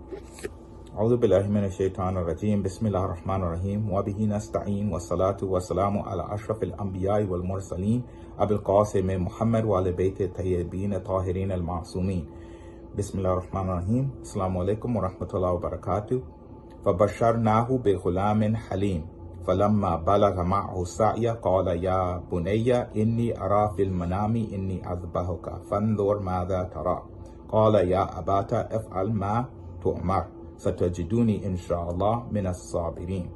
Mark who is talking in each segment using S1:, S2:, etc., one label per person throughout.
S1: أعوذ بالله من الشيطان الرجيم بسم الله الرحمن الرحيم وبه نستعين والصلاة والسلام على أشرف الأنبياء والمرسلين أبي القاسم محمد وعلى بيت الطيبين الطاهرين المعصومين بسم الله الرحمن الرحيم السلام عليكم ورحمة الله وبركاته فبشرناه بغلام حليم فلما بلغ معه السعي قال يا بني إني أرى في المنام إني أذبحك فانظر ماذا ترى قال يا أبات افعل ما تؤمر ستجدني إن شاء الله من الصابرين.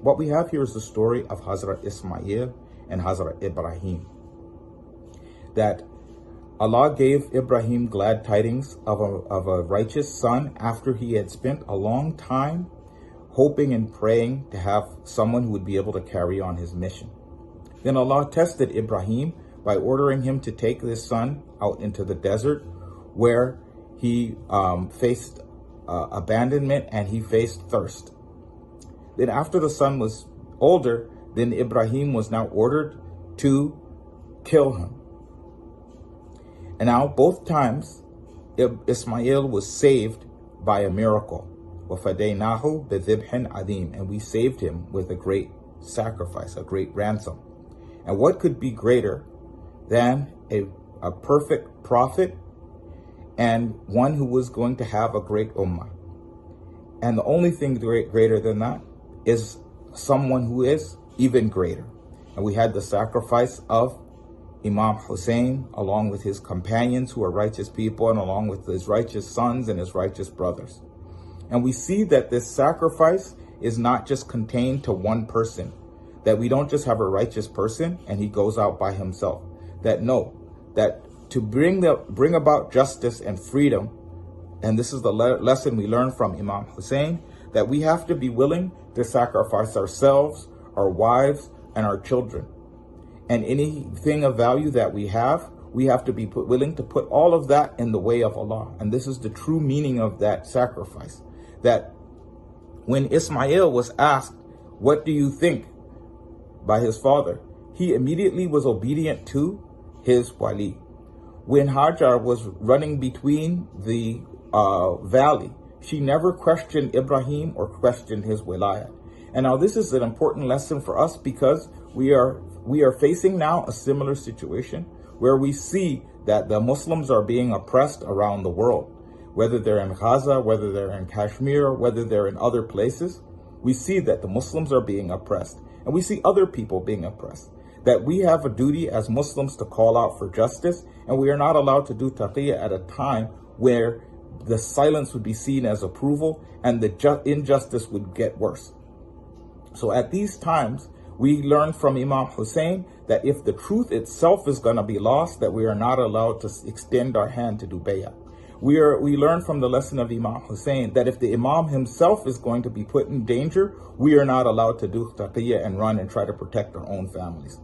S1: What we have here is the story of Hazrat Ismail and Hazrat Ibrahim. That Allah gave Ibrahim glad tidings of a righteous son after he had spent a long time hoping and praying to have someone who would be able to carry on his mission. Then Allah tested Ibrahim by ordering him to take this son out into the desert where he faced abandonment and he faced thirst. Then after the son was older, then Ibrahim was now ordered to kill him. And now both times Ismail was saved by a miracle. وَفَدَيْنَاهُ بِذِبْحٍ عَظِيمٍ, and we saved him with a great sacrifice, a great ransom. And what could be greater than a perfect prophet and one who was going to have a great ummah? And the only thing greater than that is someone who is even greater. And we had the sacrifice of Imam Hussain along with his companions who are righteous people and along with his righteous sons and his righteous brothers. And we see that this sacrifice is not just contained to one person, that we don't just have a righteous person and he goes out by himself. That to bring about justice and freedom, and this is the lesson we learn from Imam Hussain, that we have to be willing to sacrifice ourselves, our wives, and our children. And anything of value that we have to be willing to put all of that in the way of Allah. And this is the true meaning of that sacrifice. That when Ismail was asked, what do you think, by his father, he immediately was obedient to his wali. When Hajar was running between the valley, she never questioned Ibrahim or questioned his wilayat. And now this is an important lesson for us because we are facing now a similar situation where we see that the Muslims are being oppressed around the world. Whether they're in Gaza, whether they're in Kashmir, whether they're in other places, we see that the Muslims are being oppressed. And we see other people being oppressed. That we have a duty as Muslims to call out for justice, and we are not allowed to do taqiyya at a time where the silence would be seen as approval and the injustice would get worse. So at these times, we learn from Imam Hussain that if the truth itself is going to be lost, that we are not allowed to extend our hand to do bay'ah. We learn from the lesson of Imam Hussain that if the Imam himself is going to be put in danger, we are not allowed to do taqiyya and run and try to protect our own families.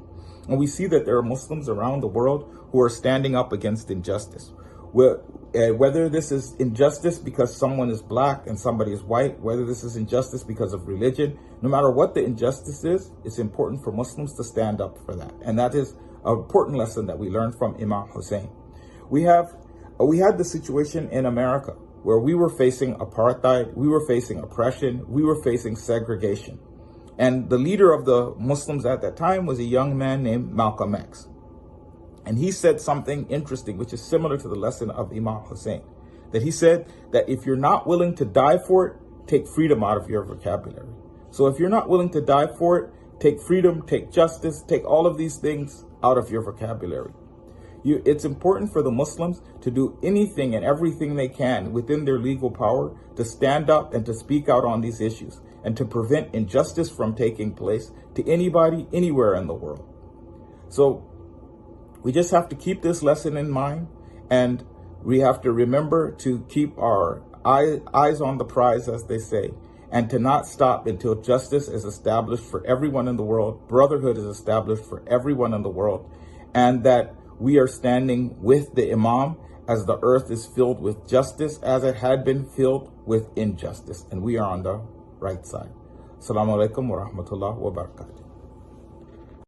S1: And we see that there are Muslims around the world who are standing up against injustice. Whether this is injustice because someone is black and somebody is white, whether this is injustice because of religion, no matter what the injustice is, it's important for Muslims to stand up for that. And that is an important lesson that we learned from Imam Hussain. We had the situation in America where we were facing apartheid, we were facing oppression, we were facing segregation. And the leader of the Muslims at that time was a young man named Malcolm X. And he said something interesting, which is similar to the lesson of Imam Hussain. That he said that if you're not willing to die for it, take freedom out of your vocabulary. So if you're not willing to die for it, take freedom, take justice, take all of these things out of your vocabulary. It's important for the Muslims to do anything and everything they can within their legal power to stand up and to speak out on these issues and to prevent injustice from taking place to anybody, anywhere in the world. So we just have to keep this lesson in mind, and we have to remember to keep our eyes on the prize, as they say, and to not stop until justice is established for everyone in the world, brotherhood is established for everyone in the world, and that we are standing with the Imam as the earth is filled with justice as it had been filled with injustice, and we are on the right side. Assalamu alaikum wa rahmatullahi wa barakatuh.